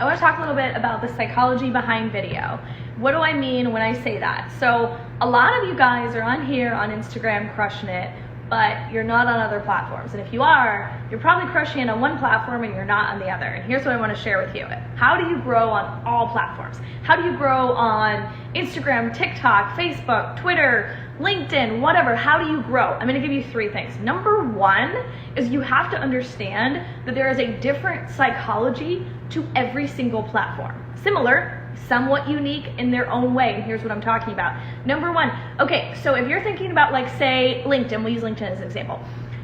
I want to talk a little bit about the psychology behind video. What do I mean when I say that? So a lot of you guys are on here on Instagram crushing it, but you're not on other platforms. And if you are, you're probably crushing it on one platform and you're not on the other. And here's what I want to share with you. How do you grow on all platforms? How do you grow on Instagram, TikTok, Facebook, Twitter, LinkedIn, whatever? How do you grow? I'm going to give you 3 things. Number 1 is you have to understand that there is a different psychology to every single platform. Similar, somewhat unique in their own way. And here's what I'm talking about. Number 1, okay, so if you're thinking about, like, say, LinkedIn, we'll use LinkedIn as an example.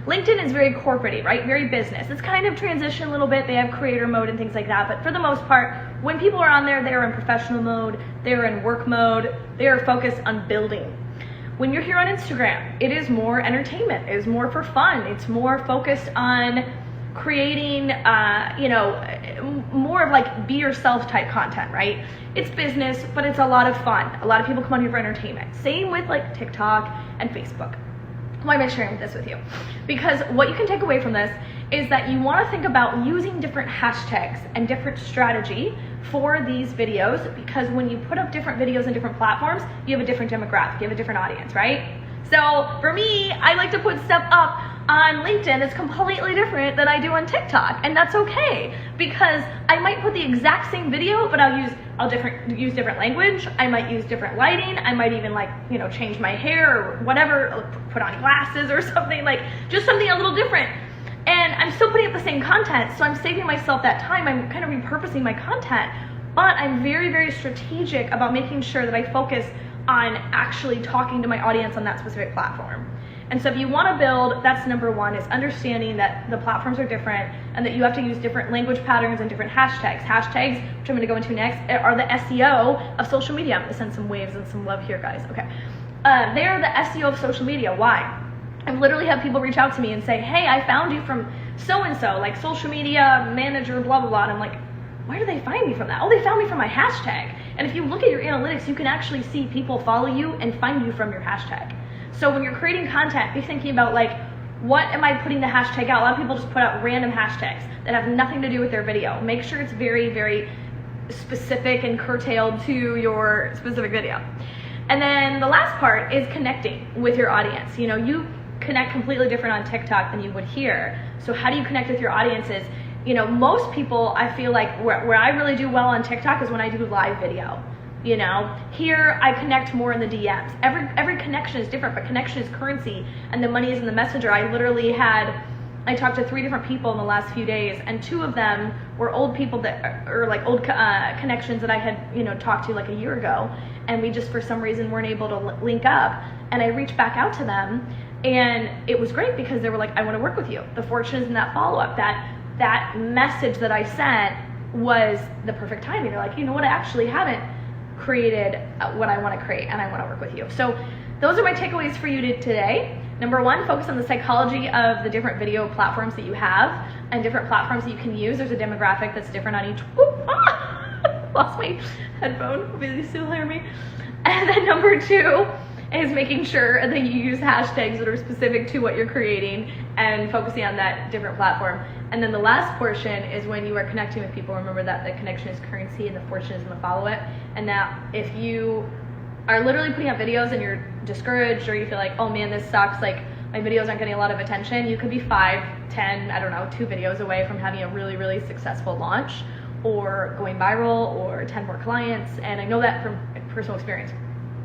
LinkedIn is very corporate-y, right? Very business. It's kind of transitioned a little bit. They have creator mode and things like that. But for the most part, when people are on there, they're in professional mode, they're in work mode, they are focused on building. When you're here on Instagram, it is more entertainment. It is more for fun. It's more focused on creating, more of like be yourself type content, right? It's business, but it's a lot of fun. A lot of people come on here for entertainment. Same with like TikTok and Facebook. Why am I sharing this with you? Because what you can take away from this is that you want to think about using different hashtags and different strategy for these videos, because when you put up different videos in different platforms, you have a different demographic, you have a different audience, right? So for me, I like to put stuff up on LinkedIn that's completely different than I do on TikTok, and that's okay, because I might put the exact same video, but I'll use different language. I might use different lighting. I might even change my hair or whatever, put on glasses or something, like just something a little different. And I'm still putting up the same content, so I'm saving myself that time. I'm kind of repurposing my content, but I'm very, very strategic about making sure that I focus on actually talking to my audience on that specific platform. And so if you want to build, that's number 1, is understanding that the platforms are different and that you have to use different language patterns and different hashtags. Hashtags, which I'm going to go into next, are the SEO of social media. I'm going to send some waves and some love here, guys. Okay. They are the SEO of social media. Why? I've literally had people reach out to me and say, hey, I found you from so-and-so, like social media manager, blah, blah, blah. And I'm like, where do they find me from that? Oh, they found me from my hashtag. And if you look at your analytics, you can actually see people follow you and find you from your hashtag. So when you're creating content, be thinking about, like, what am I putting the hashtag out? A lot of people just put out random hashtags that have nothing to do with their video. Make sure it's very, very specific and curtailed to your specific video. And then the last part is connecting with your audience. You connect completely different on TikTok than you would here. So how do you connect with your audiences? Most people, I feel like where I really do well on TikTok is when I do live video. Here I connect more in the DMs. Every connection is different, but connection is currency and the money is in the messenger. I talked to 3 different people in the last few days, and 2 of them were old people old connections that I had, talked to like a year ago, and we just for some reason weren't able to link up. And I reached back out to them, and it was great because they were like, I want to work with you. The fortune is in that follow-up. That message that I sent was the perfect timing. They're like, you know what, I actually haven't created what I want to create, and I want to work with you. So those are my takeaways for you today. Number 1, focus on the psychology of the different video platforms that you have and different platforms that you can use. There's a demographic that's different on each. Lost my headphone. Hopefully you still hear me. And then number 2 is making sure that you use hashtags that are specific to what you're creating and focusing on that different platform. And then the last portion is when you are connecting with people, remember that the connection is currency and the fortune is in the follow-it. And now if you are literally putting out videos and you're discouraged, or you feel like, oh man, this sucks, like my videos aren't getting a lot of attention, you could be 5, 10, I don't know, 2 videos away from having a really, really successful launch or going viral or 10 more clients. And I know that from personal experience.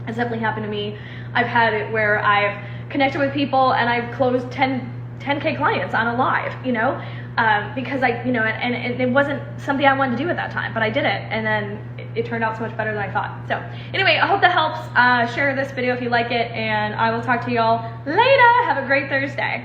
It's definitely happened to me. I've had it where I've connected with people and I've closed 10K clients on a live, because and it wasn't something I wanted to do at that time, but I did it, and then it turned out so much better than I thought. So anyway, I hope that helps. Share this video if you like it, and I will talk to y'all later. Have a great Thursday.